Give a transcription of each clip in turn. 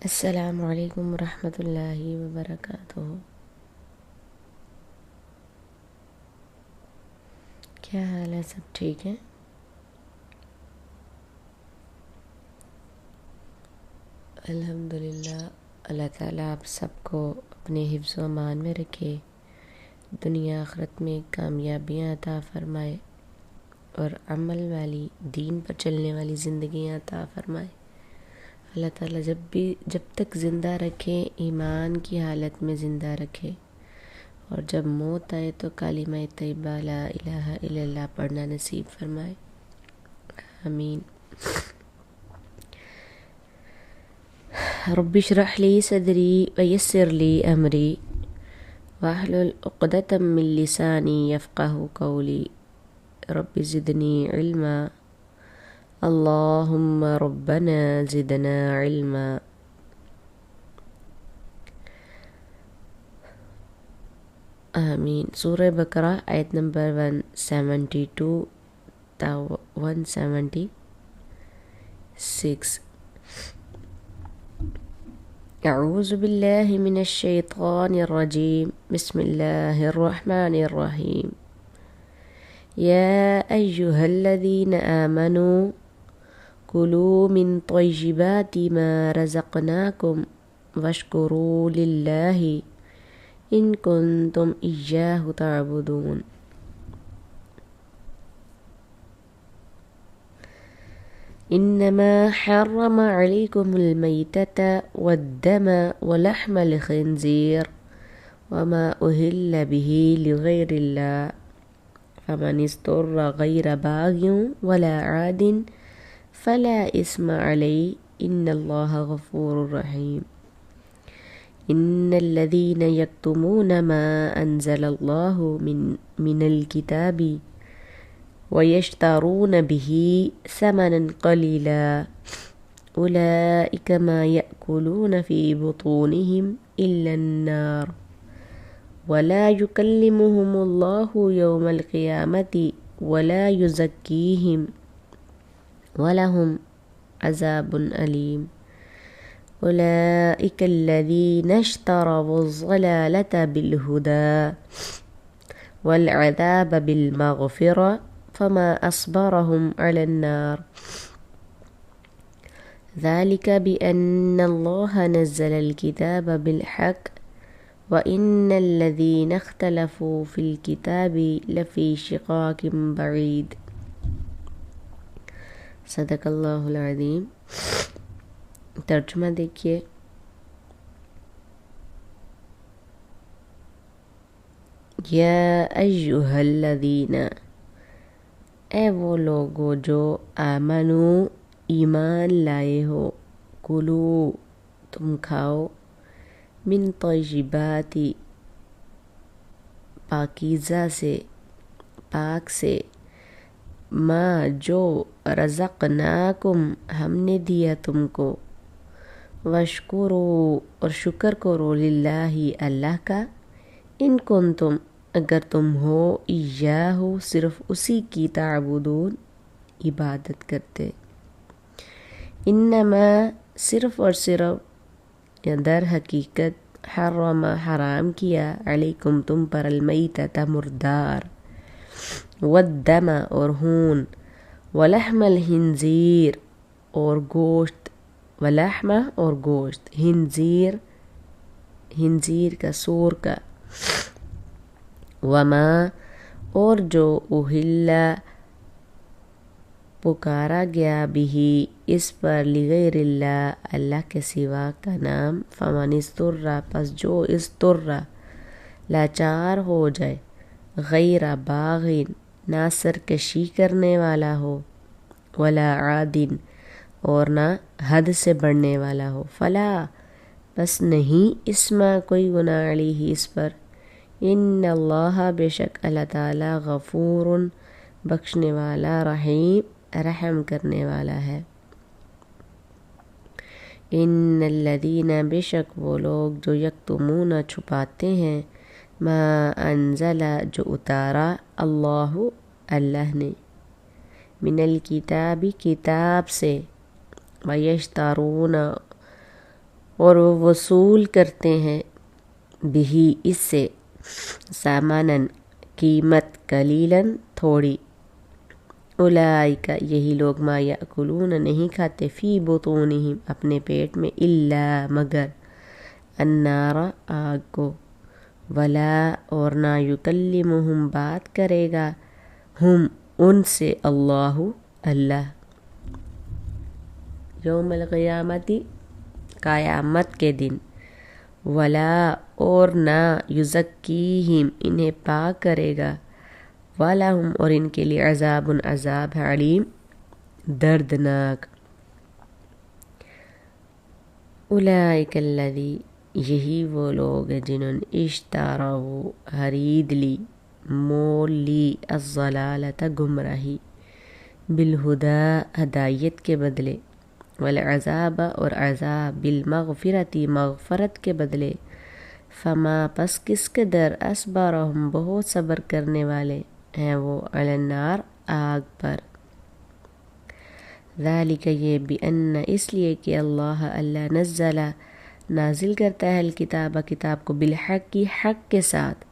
السلام علیکم ورحمۃ اللہ وبرکاتہ۔ کیا حال ہے؟ سب ٹھیک ہے؟ الحمدللہ۔ اللہ تعالیٰ آپ سب کو اپنے حفظ و امان میں رکھے، دنیا آخرت میں کامیابیاں عطا فرمائے اور عمل والی، دین پر چلنے والی زندگیاں عطا فرمائے۔ اللہ تعالیٰ جب تک زندہ رکھے ایمان کی حالت میں زندہ رکھے، اور جب موت آئے تو کلمہ طیبہ لا الہ الا اللہ پڑھنا نصیب فرمائے، آمین۔ رب اشرح لی صدری ویسر لی امری واحلل عقدۃ من لسانی یفقہوا قولی رب زدنی علما اللہم ربنا زدنا علما۔ آمین۔ سورہ بقرہ آیت نمبر 172 تا 176۔ اعوذ باللہ من الشیطان الرجیم، بسم اللہ الرحمن الرحیم۔ یا ایہا الذین آمنوا کلوا من طیبات ما رزقناکم واشکروا للہ ان کنتم ایاہ تعبدون۔ انما حرم علیکم المیتۃ والدم ولحم الخنزیر وما اہل بہ لغیر اللہ فمن اضطر غیر باغ ولا عاد فلا اثم علیہ ان اللہ غفور رحیم۔ ان الذین یکتمون ما انزل اللہ من الکتاب ویشترون به ثمنا قلیلا اولئک ما یأکلون فی بطونہم الا النار ولا یکلمہم اللہ یوم القیامۃ ولا یزکیہم ولہم عذاب علیم۔ اولئک الذین اشتروا الضلالة بالہدى والعذاب بالمغفرة فما اصبرهم على النار ذلك بأن الله نزل الكتاب بالحق وإن الذين اختلفوا في الكتاب لفي شقاق بعيد۔ صدق اللہ العظیم۔ ترجمہ دیکھیے۔ یا ایہا الذین، اے وہ لوگو جو آمنو ایمان لائے ہو، کلو تم کھاؤ، من طیبات پاکیزہ سے، پاک سے، ما جو رزقناکم ہم نے دیا تم کو، واشکرو اور شکر کرو، للہ اللہ کا، ان کنتم اگر تم ہو، ایاہ صرف اسی کی، تعبدون عبادت کرتے۔ انما صرف اور صرف یا در حقیقت، حرم حرام کیا، علیکم تم پر، المیتۃ مردار، والدم اور خون، ولحم الخنزیر اور گوشت، ولحم اور گوشت، خنزیر خنزیر کا، سور کا، وما اور جو اہل پکارا گیا بھی اس پر، لغیر اللہ اللہ کے سوا کا نام، فمن اضطر پس جو اضطر لاچار ہو جائے، غیر باغ نہ سرکشی کرنے والا ہو، ولا عاد اور نہ حد سے بڑھنے والا ہو، فلا بس نہیں، اسما کوئی گناہ علیہ اس پر، ان اللہ بے شک اللہ تعالی، غفور بخشنے والا، رحیم رحم کرنے والا ہے۔ ان الذین بے شک وہ لوگ جو یکتمون چھپاتے ہیں، ما انزل جو اتارا، اللہ نے، من الکتاب کتاب سے، ویشترون اور وہ وصول کرتے ہیں بھی اس سے سامانن قیمت قلیلاً تھوڑی، اولئک یہی لوگ ما یاکلون نہیں کھاتے فی بطونہم اپنے پیٹ میں الا مگر النار آگ کو، ولا اور نہ یکلمہم بات کرے گا ہم ان سے اللہ اللہ، یوم القیامتی قیامت کے دن، ولا اور نہ یزکیہم انہیں پاک کرے گا، وَلَهُمْ اور ان کے لیے عذاب عذاب ہے علیم دردناک، اولئک الذی یہی وہ لوگ ہیں جنہوں نے اشتروا خرید لی مول لی الضلالۃ گمراہی بالہدی ہدایت کے بدلے، والعذاب اور عذاب بالمغفرۃ مغفرت کے بدلے، فما پس کس قدر اصبرہم بہت صبر کرنے والے ہیں وہ علی النار آگ پر، ذالک یہ بأن اس لیے کہ اللہ نزل نازل کرتا ہے الکتاب کتاب کو بالحق کی حق کے ساتھ،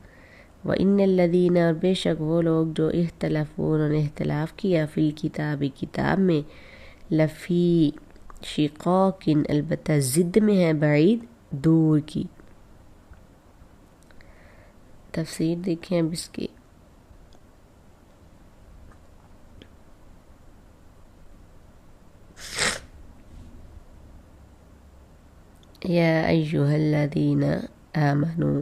وَإِنَّ الَّذِينَ اور بے شک وہ لوگ جو اختلفون نے اختلاف کیا فی الکتاب کتاب میں، لفی شقاق البتہ ضد میں ہے بعید دور کی، تفسیر دیکھیں اب اس کی، یا ایہا الذین آمنو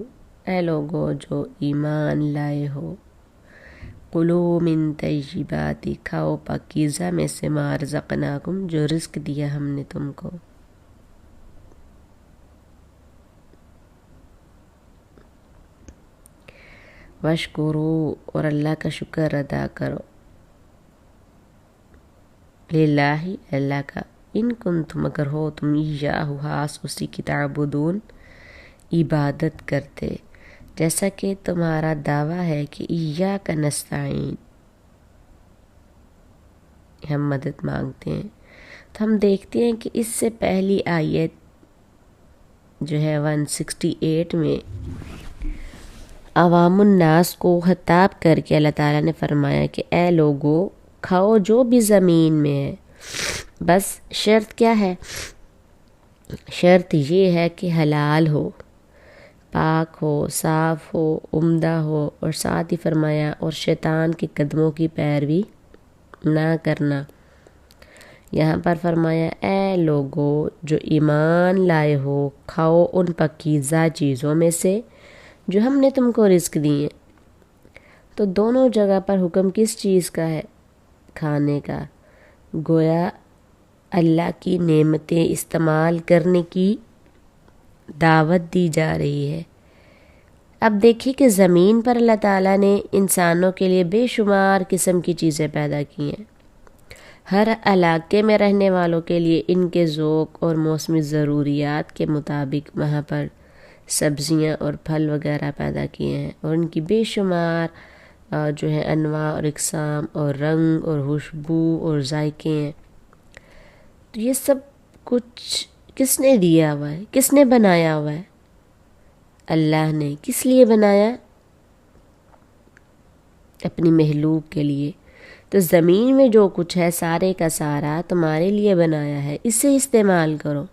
اے لوگو جو ایمان لائے ہو، کلوا من طیبات کھاؤ پاکیزہ میں سے ما رزقناکم جو رزق دیا ہم نے تم کو، واشکروا اور اللہ کا شکر ادا کرو، للہ اللہ کا، ان کنتم اگر ہو تم ایاہ خاص اسی کی تعبدون عبادت کرتے، جیسا کہ تمہارا دعویٰ ہے کہ ایاک نستعین ہم مدد مانگتے ہیں، تو ہم دیکھتے ہیں کہ اس سے پہلی آیت جو ہے 168 میں عوام الناس کو خطاب کر کے اللہ تعالیٰ نے فرمایا کہ اے لوگو کھاؤ جو بھی زمین میں ہے، بس شرط کیا ہے؟ شرط یہ ہے کہ حلال ہو، پاک ہو، صاف ہو، عمدہ ہو، اور ساتھ ہی فرمایا اور شیطان کے قدموں کی پیروی نہ کرنا۔ یہاں پر فرمایا اے لوگو جو ایمان لائے ہو کھاؤ ان پاکیزہ چیزوں میں سے جو ہم نے تم کو رزق دی ہیں، تو دونوں جگہ پر حکم کس چیز کا ہے؟ کھانے کا، گویا اللہ کی نعمتیں استعمال کرنے کی دعوت دی جا رہی ہے۔ اب دیکھیے کہ زمین پر اللہ تعالیٰ نے انسانوں کے لیے بے شمار قسم کی چیزیں پیدا کی ہیں، ہر علاقے میں رہنے والوں کے لیے ان کے ذوق اور موسمی ضروریات کے مطابق وہاں پر سبزیاں اور پھل وغیرہ پیدا کیے ہیں، اور ان کی بے شمار جو ہے انواع اور اقسام اور رنگ اور خوشبو اور ذائقے ہیں۔ تو یہ سب کچھ کس نے دیا ہوا ہے؟ کس نے بنایا ہوا ہے؟ اللہ نے۔ کس لیے بنایا؟ اپنی مخلوق کے لیے۔ تو زمین میں جو کچھ ہے سارے کا سارا تمہارے لیے بنایا ہے، اسے استعمال کرو،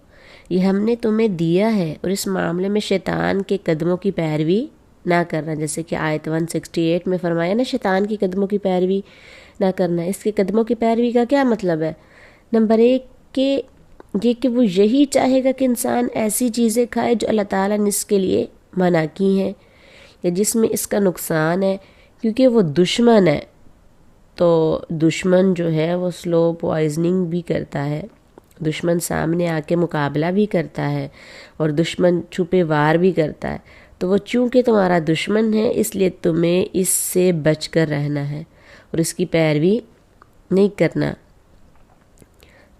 یہ ہم نے تمہیں دیا ہے، اور اس معاملے میں شیطان کے قدموں کی پیروی نہ کرنا، جیسے کہ آیت 168 میں فرمایا نا شیطان کی قدموں کی پیروی نہ کرنا۔ اس کے قدموں کی پیروی کا کیا مطلب ہے؟ نمبر 1 کہ یہ کہ وہ یہی چاہے گا کہ انسان ایسی چیزیں کھائے جو اللہ تعالیٰ نے اس کے لیے منع کی ہیں یا جس میں اس کا نقصان ہے، کیونکہ وہ دشمن ہے۔ تو دشمن جو ہے وہ سلو پوائزننگ بھی کرتا ہے، دشمن سامنے آ کے مقابلہ بھی کرتا ہے، اور دشمن چھپے وار بھی کرتا ہے۔ تو وہ چونکہ تمہارا دشمن ہے اس لیے تمہیں اس سے بچ کر رہنا ہے اور اس کی پیروی نہیں کرنا۔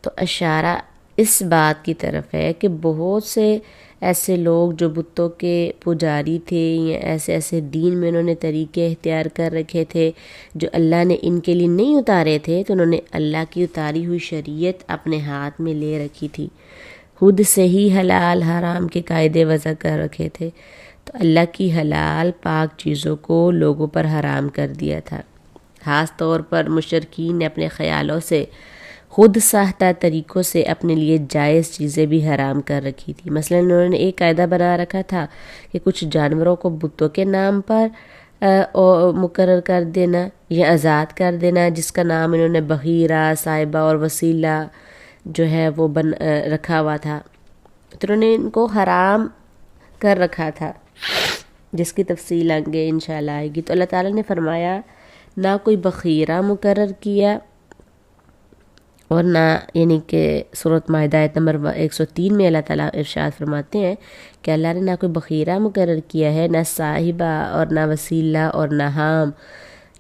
تو اشارہ اس بات کی طرف ہے کہ بہت سے ایسے لوگ جو بتوں کے پجاری تھے یا ایسے دین میں انہوں نے طریقے اختیار کر رکھے تھے جو اللہ نے ان کے لیے نہیں اتارے تھے، تو انہوں نے اللہ کی اتاری ہوئی شریعت اپنے ہاتھ میں لے رکھی تھی۔ خود سے ہی حلال حرام کے قاعدے وضع کر رکھے تھے، تو اللہ کی حلال پاک چیزوں کو لوگوں پر حرام کر دیا تھا۔ خاص طور پر مشرکین نے اپنے خیالوں سے، خود ساختہ طریقوں سے اپنے لیے جائز چیزیں بھی حرام کر رکھی تھی۔ مثلا انہوں نے ایک قاعدہ بنا رکھا تھا کہ کچھ جانوروں کو بتوں کے نام پر مقرر کر دینا یا آزاد کر دینا، جس کا نام انہوں نے بحیرہ، صاحبہ اور وسیلہ جو ہے وہ رکھا ہوا تھا، تو انہوں نے ان کو حرام کر رکھا تھا، جس کی تفصیل آگے انشاءاللہ آئے گی۔ تو اللہ تعالیٰ نے فرمایا نہ کوئی بحیرہ مقرر کیا اور نہ، یعنی کہ سورۃ مائدہ آیت نمبر 103 میں اللہ تعالیٰ ارشاد فرماتے ہیں کہ اللہ نے نہ کوئی بحیرہ مقرر کیا ہے، نہ صاحبہ اور نہ وسیلہ اور نہ حام۔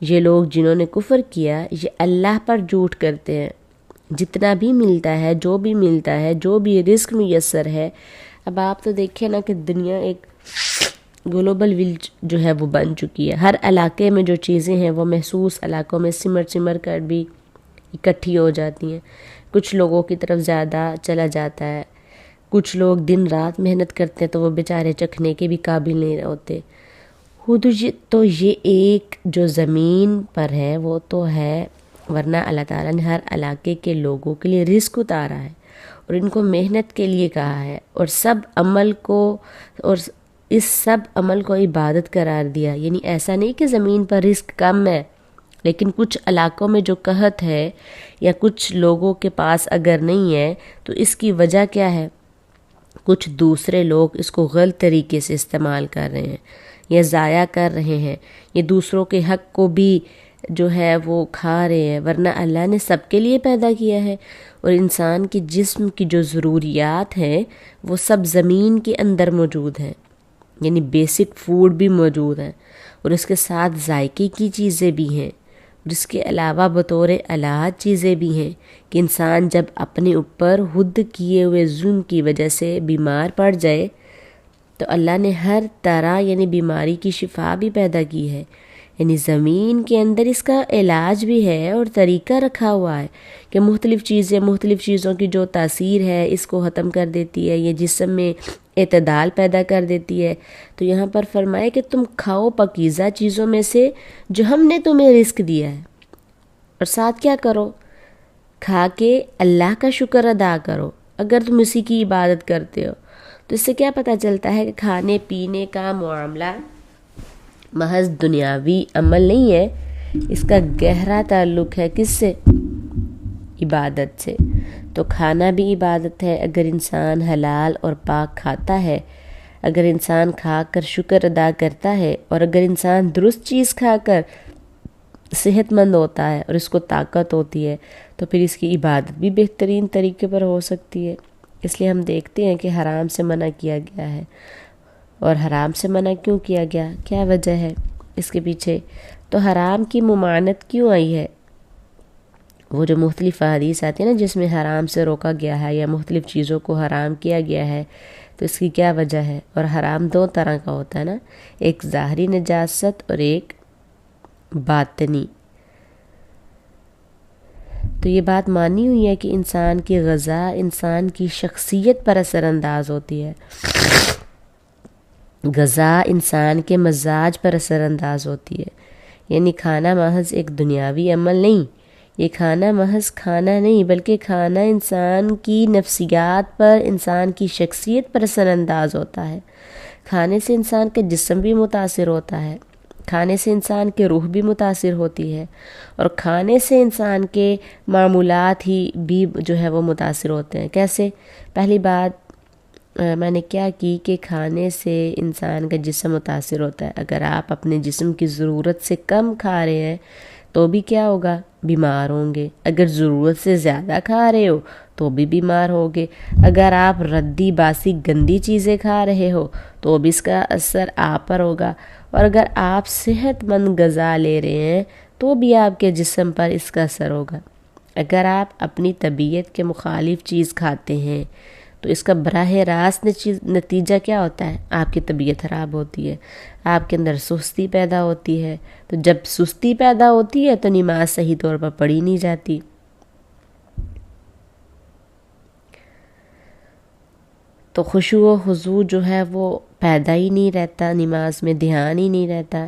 یہ لوگ جنہوں نے کفر کیا یہ اللہ پر جھوٹ کرتے ہیں۔ جتنا بھی ملتا ہے، جو بھی ملتا ہے، جو بھی رزق میسر ہے، اب آپ تو دیکھیں نا کہ دنیا ایک گلوبل ولیج جو ہے وہ بن چکی ہے۔ ہر علاقے میں جو چیزیں ہیں وہ محسوس علاقوں میں سمر کر بھی اکٹھی ہو جاتی ہیں۔ کچھ لوگوں کی طرف زیادہ چلا جاتا ہے، کچھ لوگ دن رات محنت کرتے ہیں تو وہ بیچارے چکھنے کے بھی قابل نہیں ہوتے۔ خود تو یہ ایک جو زمین پر ہے وہ تو ہے، ورنہ اللہ تعالیٰ نے ہر علاقے کے لوگوں کے لیے رزق اتارا ہے اور ان کو محنت کے لیے کہا ہے، اور اس سب عمل کو عبادت قرار دیا۔ یعنی ایسا نہیں کہ زمین پر رزق کم ہے، لیکن کچھ علاقوں میں جو قحط ہے یا کچھ لوگوں کے پاس اگر نہیں ہے تو اس کی وجہ کیا ہے؟ کچھ دوسرے لوگ اس کو غلط طریقے سے استعمال کر رہے ہیں یا ضائع کر رہے ہیں، یا دوسروں کے حق کو بھی جو ہے وہ کھا رہے ہیں، ورنہ اللہ نے سب کے لیے پیدا کیا ہے، اور انسان کے جسم کی جو ضروریات ہیں وہ سب زمین کے اندر موجود ہیں، یعنی بیسک فوڈ بھی موجود ہیں، اور اس کے ساتھ ذائقے کی چیزیں بھی ہیں، اور اس کے علاوہ بطور علاج چیزیں بھی ہیں کہ انسان جب اپنے اوپر خود کیے ہوئے ظلم کی وجہ سے بیمار پڑ جائے تو اللہ نے ہر طرح یعنی بیماری کی شفا بھی پیدا کی ہے، یعنی زمین کے اندر اس کا علاج بھی ہے اور طریقہ رکھا ہوا ہے کہ مختلف چیزوں کی جو تاثیر ہے اس کو ختم کر دیتی ہے، یہ جسم میں اعتدال پیدا کر دیتی ہے۔ تو یہاں پر فرمائے کہ تم کھاؤ پاکیزہ چیزوں میں سے جو ہم نے تمہیں رزق دیا ہے، اور ساتھ کیا کرو؟ کھا کے اللہ کا شکر ادا کرو۔ اگر تم اسی کی عبادت کرتے ہو تو اس سے کیا پتہ چلتا ہے کہ کھانے پینے کا معاملہ محض دنیاوی عمل نہیں ہے، اس کا گہرا تعلق ہے کس سے؟ عبادت سے۔ تو کھانا بھی عبادت ہے۔ اگر انسان حلال اور پاک کھاتا ہے، اگر انسان کھا کر شکر ادا کرتا ہے، اور اگر انسان درست چیز کھا کر صحت مند ہوتا ہے اور اس کو طاقت ہوتی ہے تو پھر اس کی عبادت بھی بہترین طریقے پر ہو سکتی ہے۔ اس لیے ہم دیکھتے ہیں کہ حرام سے منع کیا گیا ہے، اور حرام سے منع کیوں کیا گیا؟ کیا وجہ ہے اس کے پیچھے؟ تو حرام کی ممانعت کیوں آئی ہے؟ وہ جو مختلف احادیث آتی ہیں نا جس میں حرام سے روکا گیا ہے یا مختلف چیزوں کو حرام کیا گیا ہے، تو اس کی کیا وجہ ہے؟ اور حرام دو طرح کا ہوتا ہے نا، ایک ظاہری نجاست اور ایک باطنی۔ تو یہ بات مانی ہوئی ہے کہ انسان کی غذا انسان کی شخصیت پر اثر انداز ہوتی ہے، غذا انسان کے مزاج پر اثر انداز ہوتی ہے۔ یعنی کھانا محض ایک دنیاوی عمل نہیں، یہ کھانا محض کھانا نہیں بلکہ کھانا انسان کی نفسیات پر، انسان کی شخصیت پر اثر انداز ہوتا ہے۔ کھانے سے انسان کا جسم بھی متاثر ہوتا ہے، کھانے سے انسان کی روح بھی متاثر ہوتی ہے، اور کھانے سے انسان کے معمولات ہی بھی جو ہے وہ متاثر ہوتے ہیں۔ کیسے؟ پہلی بات میں نے کیا کی کہ کھانے سے انسان کا جسم متاثر ہوتا ہے۔ اگر آپ اپنے جسم کی ضرورت سے کم کھا رہے ہیں تو بھی کیا ہوگا؟ بیمار ہوں گے۔ اگر ضرورت سے زیادہ کھا رہے ہو تو بھی بیمار ہوگے۔ اگر آپ ردی باسی گندی چیزیں کھا رہے ہو تو بھی اس کا اثر آپ پر ہوگا، اور اگر آپ صحت مند غذا لے رہے ہیں تو بھی آپ کے جسم پر اس کا اثر ہوگا۔ اگر آپ اپنی طبیعت کے مخالف چیز کھاتے ہیں تو اس کا براہ راست نتیجہ کیا ہوتا ہے؟ آپ کی طبیعت خراب ہوتی ہے، آپ کے اندر سستی پیدا ہوتی ہے، تو جب سستی پیدا ہوتی ہے تو نماز صحیح طور پر پڑھی نہیں جاتی۔ تو خشوع و خضوع جو ہے وہ پیدا ہی نہیں رہتا، نماز میں دھیان ہی نہیں رہتا۔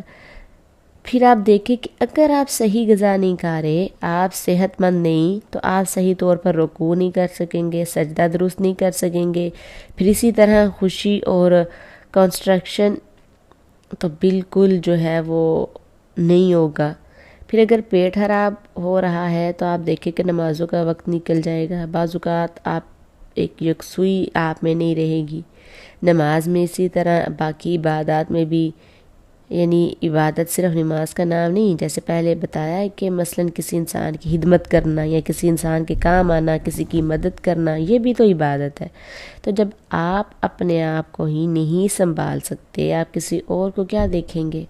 پھر آپ دیکھیں کہ اگر آپ صحیح غذا نہیں کھا رہے، آپ صحت مند نہیں، تو آپ صحیح طور پر رکوع نہیں کر سکیں گے، سجدہ درست نہیں کر سکیں گے۔ پھر اسی طرح خوشی اور کنسٹرکشن تو بالکل جو ہے وہ نہیں ہوگا۔ پھر اگر پیٹ خراب ہو رہا ہے تو آپ دیکھیں کہ نمازوں کا وقت نکل جائے گا، بعض اوقات آپ ایک یکسوئی آپ میں نہیں رہے گی۔ نماز میں اسی طرح، باقی عبادات میں بھی، یعنی عبادت صرف نماز کا نام نہیں، جیسے پہلے بتایا ہے کہ مثلا کسی انسان کی خدمت کرنا یا کسی انسان کے کام آنا، کسی کی مدد کرنا، یہ بھی تو عبادت ہے۔ تو جب آپ اپنے آپ کو ہی نہیں سنبھال سکتے، آپ کسی اور کو کیا دیکھیں گے؟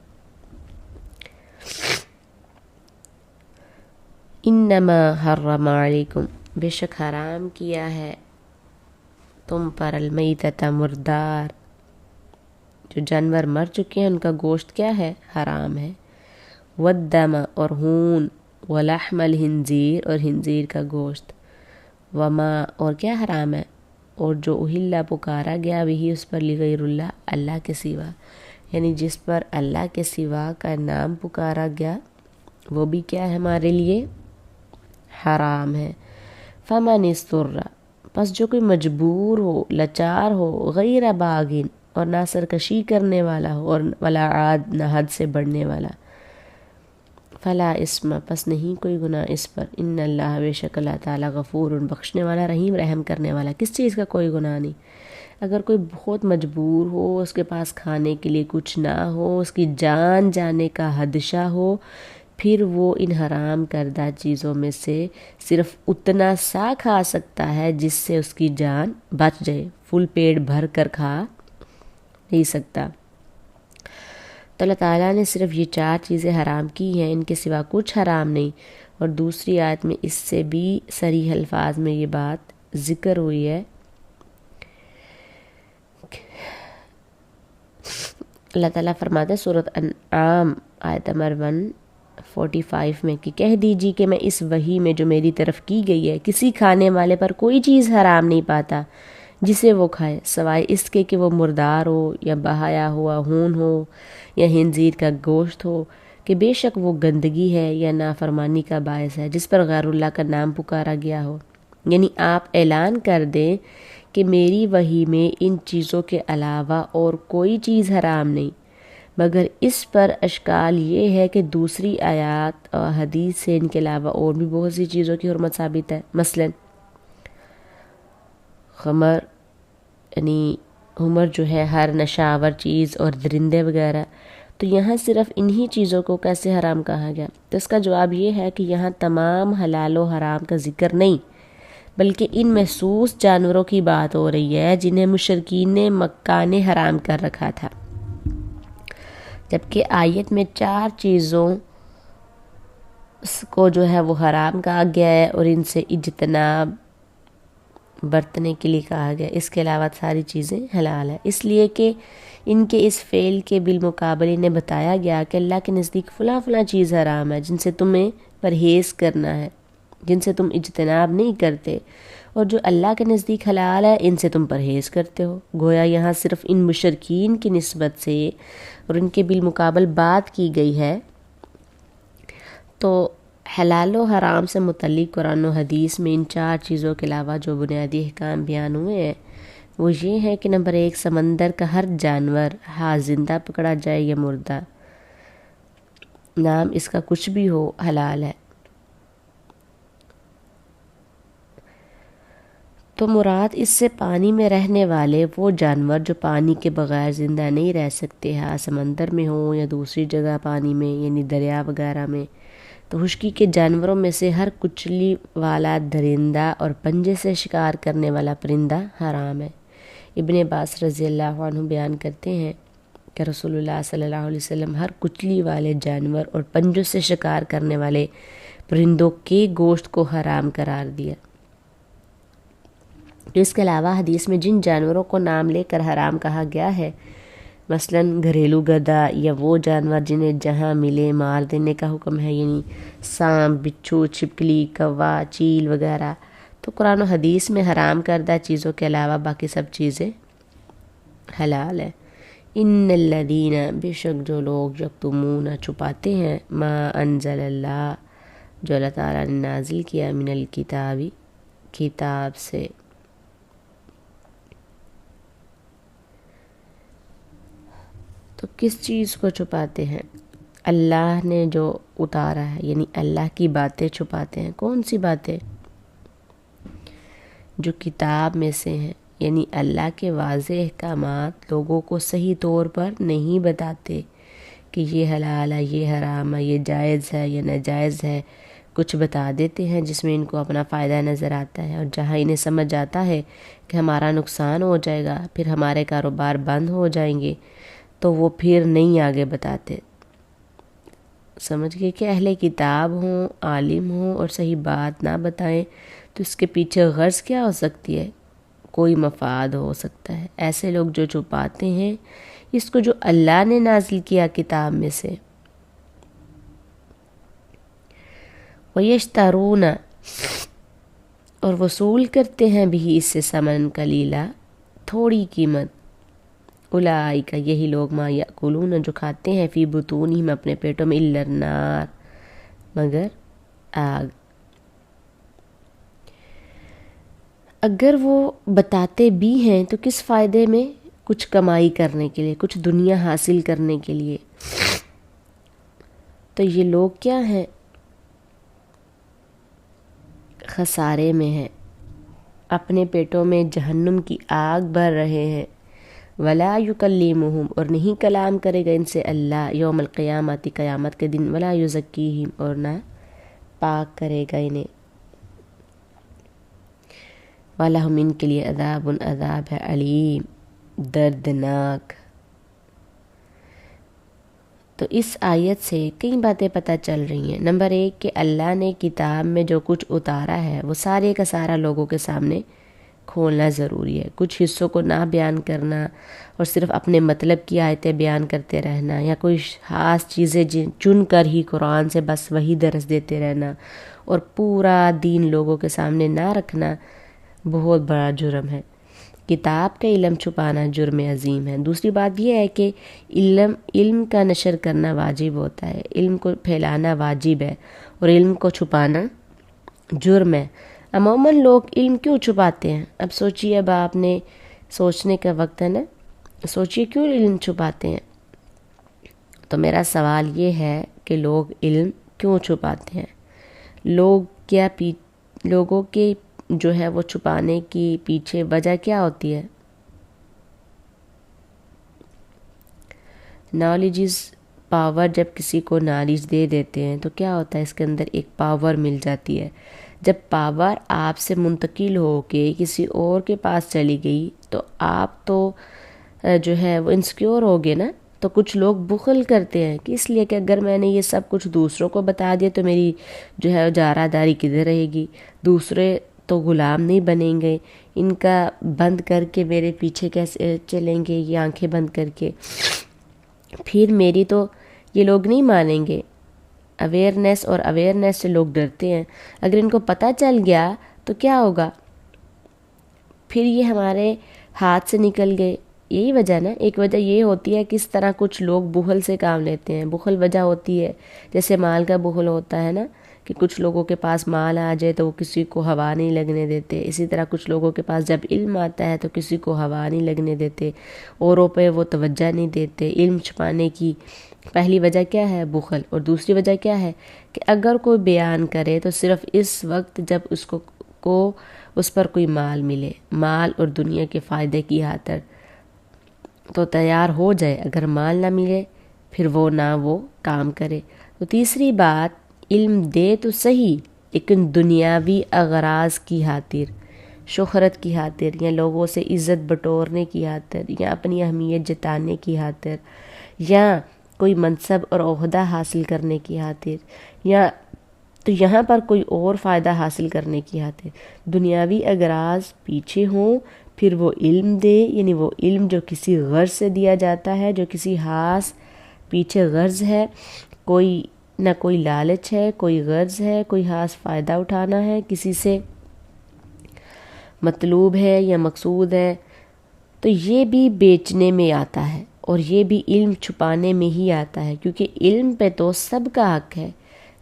انما حرم علیکم، بے شک حرام کیا ہے تم پر، المیتۃ، مردار، جو جانور مر چکے ہیں ان کا گوشت کیا ہے؟ حرام ہے۔ والدم، اور خون، ولحم الخنزیر، اور خنزیر کا گوشت، وما، اور کیا حرام ہے؟ اور جو اہلا، پکارا گیا، بھی اس پر لغیر اللہ، اللہ کے سوا، یعنی جس پر اللہ کے سوا کا نام پکارا گیا وہ بھی کیا ہے ہمارے لیے؟ حرام ہے۔ فمن اضطر، پس جو کوئی مجبور ہو، لاچار ہو، غیر باغن، اور نہ سرکشی کرنے والا ہو، اور ولا عاد، نہ حد سے بڑھنے والا، فلا اسم، پس نہیں کوئی گناہ اس پر، ان اللہ، بے شک اللہ تعالیٰ، غفور، بخشنے والا، رحیم، رحم کرنے والا۔ کس چیز کا کوئی گناہ نہیں؟ اگر کوئی بہت مجبور ہو، اس کے پاس کھانے کے لیے کچھ نہ ہو، اس کی جان جانے کا خدشہ ہو، پھر وہ ان حرام کردہ چیزوں میں سے صرف اتنا سا کھا سکتا ہے جس سے اس کی جان بچ جائے، فل پیٹ بھر کر کھا نہیں سکتا۔ تو اللہ تعالیٰ نے صرف یہ 4 چیزیں حرام کی ہیں، ان کے سوا کچھ حرام نہیں۔ اور دوسری آیت میں اس سے بھی صریح الفاظ میں یہ بات ذکر ہوئی ہے۔ اللہ تعالیٰ فرماتے ہیں سورۃ انعام آیت نمبر 145 میں کہ کہہ دیجیے کہ میں اس وحی میں جو میری طرف کی گئی ہے کسی کھانے والے پر کوئی چیز حرام نہیں پاتا جسے وہ کھائے، سوائے اس کے کہ وہ مردار ہو، یا بہایا ہوا خون ہو، یا خنزیر کا گوشت ہو، کہ بے شک وہ گندگی ہے یا نافرمانی کا باعث ہے، جس پر غیر اللہ کا نام پکارا گیا ہو۔ یعنی آپ اعلان کر دیں کہ میری وحی میں ان چیزوں کے علاوہ اور کوئی چیز حرام نہیں، مگر اس پر اشکال یہ ہے کہ دوسری آیات اور حدیث سے ان کے علاوہ اور بھی بہت سی چیزوں کی حرمت ثابت ہے، مثلا خمر، یعنی خمر جو ہے ہر نشاور چیز، اور درندے وغیرہ، تو یہاں صرف انہی چیزوں کو کیسے حرام کہا گیا؟ تو اس کا جواب یہ ہے کہ یہاں تمام حلال و حرام کا ذکر نہیں، بلکہ ان محسوس جانوروں کی بات ہو رہی ہے جنہیں مشرکین نے مکہ نے حرام کر رکھا تھا، جبکہ آیت میں 4 چیزوں کو جو ہے وہ حرام کہا گیا ہے اور ان سے اجتناب برتنے کے لیے کہا گیا، اس کے علاوہ ساری چیزیں حلال ہیں، اس لیے کہ ان کے اس فعل کے بالمقابل انہیں بتایا گیا کہ اللہ کے نزدیک فلاں فلاں چیز حرام ہے جن سے تمہیں پرہیز کرنا ہے، جن سے تم اجتناب نہیں کرتے، اور جو اللہ کے نزدیک حلال ہے ان سے تم پرہیز کرتے ہو۔ گویا یہاں صرف ان مشرکین کی نسبت سے اور ان کے بالمقابل بات کی گئی ہے۔ تو حلال و حرام سے متعلق قرآن و حدیث میں ان 4 چیزوں کے علاوہ جو بنیادی احکام بیان ہوئے ہیں وہ یہ ہے کہ نمبر 1، سمندر کا ہر جانور، ہاں زندہ پکڑا جائے یا مردہ، نام اس کا کچھ بھی ہو، حلال ہے۔ تو مراد اس سے پانی میں رہنے والے وہ جانور جو پانی کے بغیر زندہ نہیں رہ سکتے، ہاں سمندر میں ہوں یا دوسری جگہ پانی میں، یعنی دریا وغیرہ میں۔ تو خشکی کے جانوروں میں سے ہر کچلی والا درندہ اور پنجے سے شکار کرنے والا پرندہ حرام ہے۔ ابن عباس رضی اللہ عنہ بیان کرتے ہیں کہ رسول اللہ صلی اللہ علیہ وسلم ہر کچلی والے جانور اور پنجوں سے شکار کرنے والے پرندوں کے گوشت کو حرام قرار دیا۔ اس کے علاوہ حدیث میں جن جانوروں کو نام لے کر حرام کہا گیا ہے، مثلا گھریلو گدھا یا وہ جانور جنہیں جہاں ملے مار دینے کا حکم ہے، یعنی سانپ، بچھو، چھپکلی، کوا، چیل وغیرہ، تو قرآن و حدیث میں حرام کردہ چیزوں کے علاوہ باقی سب چیزیں حلال ہے۔ ان الذین، بے شک جو لوگ یکتمون چھپاتے ہیں، ما انزل اللہ، جو اللہ تعالیٰ نے نازل کیا، من الکتابی، کتاب سے، تو کس چیز کو چھپاتے ہیں؟ اللہ نے جو اتارا ہے، یعنی اللہ کی باتیں چھپاتے ہیں۔ کون سی باتیں؟ جو کتاب میں سے ہیں، یعنی اللہ کے واضح احکامات لوگوں کو صحیح طور پر نہیں بتاتے کہ یہ حلال ہے، یہ حرام ہے، یہ جائز ہے، یہ ناجائز ہے۔ کچھ بتا دیتے ہیں جس میں ان کو اپنا فائدہ نظر آتا ہے، اور جہاں انہیں سمجھ آتا ہے کہ ہمارا نقصان ہو جائے گا، پھر ہمارے کاروبار بند ہو جائیں گے، تو وہ پھر نہیں آگے بتاتے۔ سمجھ گئے کہ اہل کتاب ہوں، عالم ہوں اور صحیح بات نہ بتائیں تو اس کے پیچھے غرض کیا ہو سکتی ہے؟ کوئی مفاد ہو سکتا ہے۔ ایسے لوگ جو چھپاتے ہیں اس کو جو اللہ نے نازل کیا کتاب میں سے، وَيَشْتَرُونَ، اور وصول کرتے ہیں بھی اس سے ثمن قلیلا، تھوڑی قیمت، اولئک، یہی لوگ، ما یأکلون، جو کھاتے ہیں، فی بطونہم، اپنے پیٹوں میں، الا النار، مگر آگ۔ اگر وہ بتاتے بھی ہیں تو کس فائدے میں؟ کچھ کمائی کرنے کے لیے، کچھ دنیا حاصل کرنے کے لیے۔ تو یہ لوگ کیا ہیں؟ خسارے میں ہیں، اپنے پیٹوں میں جہنم کی آگ بھر رہے ہیں۔ ولا یکلمہم، اور نہیں کلام کرے گا ان سے اللہ، یوم القیامت، قیامت کے دن، ولا یزکیہم، اور نہ پاک کرے گا انہیں۔ وَلَهُمْ، ان کے لیے، عذاب، عذاب ہے، علیم، دردناک۔ تو اس آیت سے کئی باتیں پتہ چل رہی ہیں۔ نمبر 1 کہ اللہ نے کتاب میں جو کچھ اتارا ہے وہ سارے کا سارا لوگوں کے سامنے کھولنا ضروری ہے۔ کچھ حصوں کو نہ بیان کرنا اور صرف اپنے مطلب کی آیتیں بیان کرتے رہنا، یا کوئی خاص چیزیں چن کر ہی قرآن سے بس وہی درس دیتے رہنا اور پورا دین لوگوں کے سامنے نہ رکھنا بہت بڑا جرم ہے۔ کتاب کا علم چھپانا جرم عظیم ہے۔ دوسری بات یہ ہے کہ علم کا نشر کرنا واجب ہوتا ہے، علم کو پھیلانا واجب ہے، اور علم کو چھپانا جرم ہے۔ عموماً لوگ علم کیوں چھپاتے ہیں؟ اب سوچیے، اب آپ نے سوچنے کا وقت ہے نا، سوچیے کیوں علم چھپاتے ہیں؟ تو میرا سوال یہ ہے کہ لوگ علم کیوں چھپاتے ہیں؟ لوگوں کے جو ہے وہ چھپانے کی پیچھے وجہ کیا ہوتی ہے؟ Knowledge is power. جب کسی کو نالج دے دیتے ہیں تو کیا ہوتا ہے؟ اس کے اندر ایک پاور مل جاتی ہے۔ جب پاور آپ سے منتقل ہو کے کسی اور کے پاس چلی گئی تو آپ تو جو ہے وہ انسیکیور ہو گئے نا۔ تو کچھ لوگ بخل کرتے ہیں کہ اس لیے کہ اگر میں نے یہ سب کچھ دوسروں کو بتا دیا تو میری جو ہے جارہ داری کدھر رہے گی، دوسرے تو غلام نہیں بنیں گے، ان کا بند کر کے میرے پیچھے کیسے چلیں گے، یہ آنکھیں بند کر کے، پھر میری تو یہ لوگ نہیں مانیں گے۔ اویئرنیس سے لوگ ڈرتے ہیں۔ اگر ان کو پتہ چل گیا تو کیا ہوگا؟ پھر یہ ہمارے ہاتھ سے نکل گئے۔ یہی وجہ نا، ایک وجہ یہ ہوتی ہے کس طرح کچھ لوگ بخل سے کام لیتے ہیں۔ بخل وجہ ہوتی ہے جیسے مال کا بخل ہوتا ہے نا، کہ کچھ لوگوں کے پاس مال آ جائے تو وہ کسی کو ہوا نہیں لگنے دیتے۔ اسی طرح کچھ لوگوں کے پاس جب علم آتا ہے تو کسی کو ہوا نہیں لگنے دیتے، اوروں پہ وہ توجہ نہیں دیتے۔ علم چھپانے کی پہلی وجہ کیا ہے؟ بخل۔ اور دوسری وجہ کیا ہے؟ کہ اگر کوئی بیان کرے تو صرف اس وقت جب اس پر کوئی مال ملے، مال اور دنیا کے فائدے کی خاطر تو تیار ہو جائے، اگر مال نہ ملے پھر وہ کام کرے۔ تو تیسری بات، علم دے تو صحیح لیکن دنیاوی اغراض کی خاطر، شہرت کی خاطر، یا لوگوں سے عزت بٹورنے کی خاطر، یا اپنی اہمیت جتانے کی خاطر، یا کوئی منصب اور عہدہ حاصل کرنے کی خاطر، یا تو یہاں پر کوئی اور فائدہ حاصل کرنے کی خاطر دنیاوی اغراض پیچھے ہوں، پھر وہ علم دے، یعنی وہ علم جو کسی غرض سے دیا جاتا ہے، جو کسی خاص پیچھے غرض ہے، نہ کوئی لالچ ہے، کوئی غرض ہے، کوئی خاص فائدہ اٹھانا ہے، کسی سے مطلوب ہے یا مقصود ہے، تو یہ بھی بیچنے میں آتا ہے اور یہ بھی علم چھپانے میں ہی آتا ہے، کیونکہ علم پہ تو سب کا حق ہے،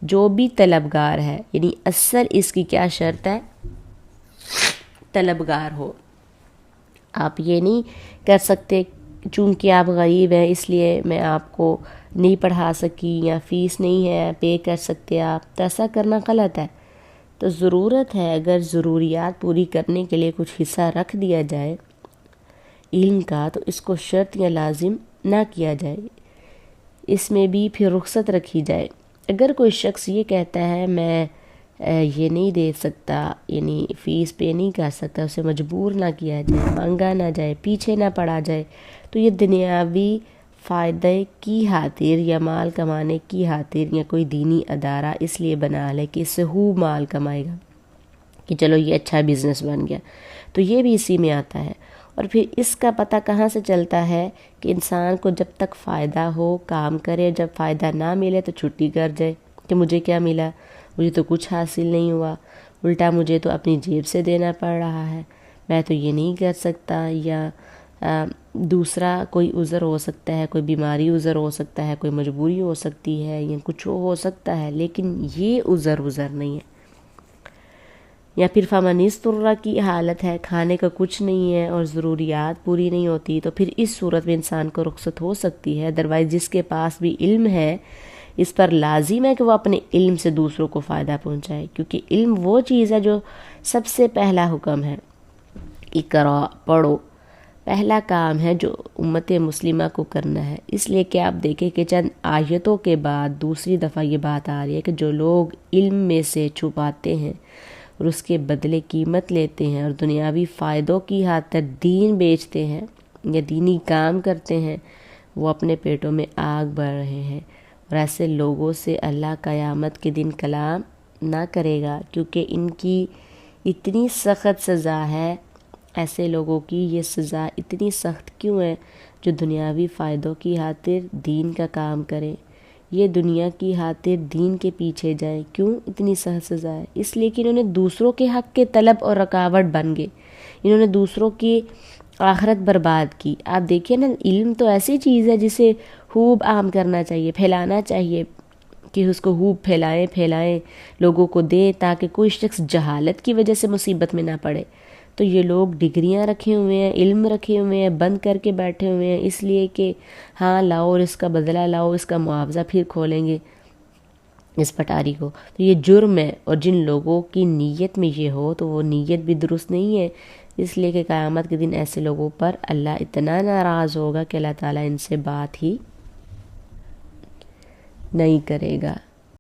جو بھی طلبگار ہے، یعنی اصل اس کی کیا شرط ہے؟ طلبگار ہو۔ آپ یہ نہیں کر سکتے چونکہ آپ غریب ہیں اس لیے میں آپ کو نہیں پڑھا سکی یا فیس نہیں ہے پے کر سکتے آپ، تو ایسا کرنا غلط ہے۔ تو ضرورت ہے اگر ضروریات پوری کرنے کے لیے کچھ حصہ رکھ دیا جائے علم کا، تو اس کو شرط یا لازم نہ کیا جائے، اس میں بھی پھر رخصت رکھی جائے۔ اگر کوئی شخص یہ کہتا ہے میں یہ نہیں دے سکتا، یعنی فیس پے نہیں کر سکتا، اسے مجبور نہ کیا جائے، مانگا نہ جائے، پیچھے نہ پڑا جائے، تو یہ دنیاوی فائدے کی خاطر یا مال کمانے کی خاطر یا کوئی دینی ادارہ اس لیے بنا لے کہ اس سے خوب مال کمائے گا، کہ چلو یہ اچھا بزنس بن گیا، تو یہ بھی اسی میں آتا ہے۔ اور پھر اس کا پتہ کہاں سے چلتا ہے کہ انسان کو جب تک فائدہ ہو کام کرے، جب فائدہ نہ ملے تو چھٹی کر جائے کہ مجھے کیا ملا، مجھے تو کچھ حاصل نہیں ہوا، الٹا مجھے تو اپنی جیب سے دینا پڑ رہا ہے، میں تو یہ نہیں کر سکتا، یا دوسرا کوئی عذر ہو سکتا ہے، کوئی بیماری عذر ہو سکتا ہے، کوئی مجبوری ہو سکتی ہے، یا کچھ ہو سکتا ہے، لیکن یہ عذر نہیں ہے۔ یا پھر فمن اضطر کی حالت ہے، کھانے کا کچھ نہیں ہے اور ضروریات پوری نہیں ہوتی، تو پھر اس صورت میں انسان کو رخصت ہو سکتی ہے۔ ادروائز جس کے پاس بھی علم ہے اس پر لازم ہے کہ وہ اپنے علم سے دوسروں کو فائدہ پہنچائے، کیونکہ علم وہ چیز ہے جو سب سے پہلا حکم ہے، اقرا پڑھو، پہلا کام ہے جو امت مسلمہ کو کرنا ہے۔ اس لیے کہ آپ دیکھیں کہ چند آیتوں کے بعد دوسری دفعہ یہ بات آ رہی ہے کہ جو لوگ علم میں سے چھپاتے ہیں اور اس کے بدلے قیمت لیتے ہیں اور دنیاوی فائدوں کی خاطر دین بیچتے ہیں یا دینی کام کرتے ہیں، وہ اپنے پیٹوں میں آگ بھر رہے ہیں، اور ایسے لوگوں سے اللہ قیامت کے دن کلام نہ کرے گا، کیونکہ ان کی اتنی سخت سزا ہے۔ ایسے لوگوں کی یہ سزا اتنی سخت کیوں ہے جو دنیاوی فائدوں کی خاطر دین کا کام کریں، یہ دنیا کی خاطر دین کے پیچھے جائیں؟ کیوں اتنی سخت سزا ہے؟ اس لیے کہ انہوں نے دوسروں کے حق کے طلب اور رکاوٹ بن گئے، انہوں نے دوسروں کی آخرت برباد کی۔ آپ دیکھیے نا، علم تو ایسی چیز ہے جسے خوب عام کرنا چاہیے، پھیلانا چاہیے، کہ اس کو خوب پھیلائیں، لوگوں کو دیں تاکہ کوئی شخص جہالت کی وجہ سے مصیبت میں نہ پڑے۔ تو یہ لوگ ڈگریاں رکھے ہوئے ہیں، علم رکھے ہوئے ہیں، بند کر کے بیٹھے ہوئے ہیں، اس لیے کہ ہاں لاؤ اور اس کا بدلہ لاؤ، اس کا معاوضہ پھر کھولیں گے اس پٹاری کو۔ تو یہ جرم ہے، اور جن لوگوں کی نیت میں یہ ہو تو وہ نیت بھی درست نہیں ہے، اس لیے کہ قیامت کے دن ایسے لوگوں پر اللہ اتنا ناراض ہوگا کہ اللہ تعالیٰ ان سے بات ہی نہیں کرے گا۔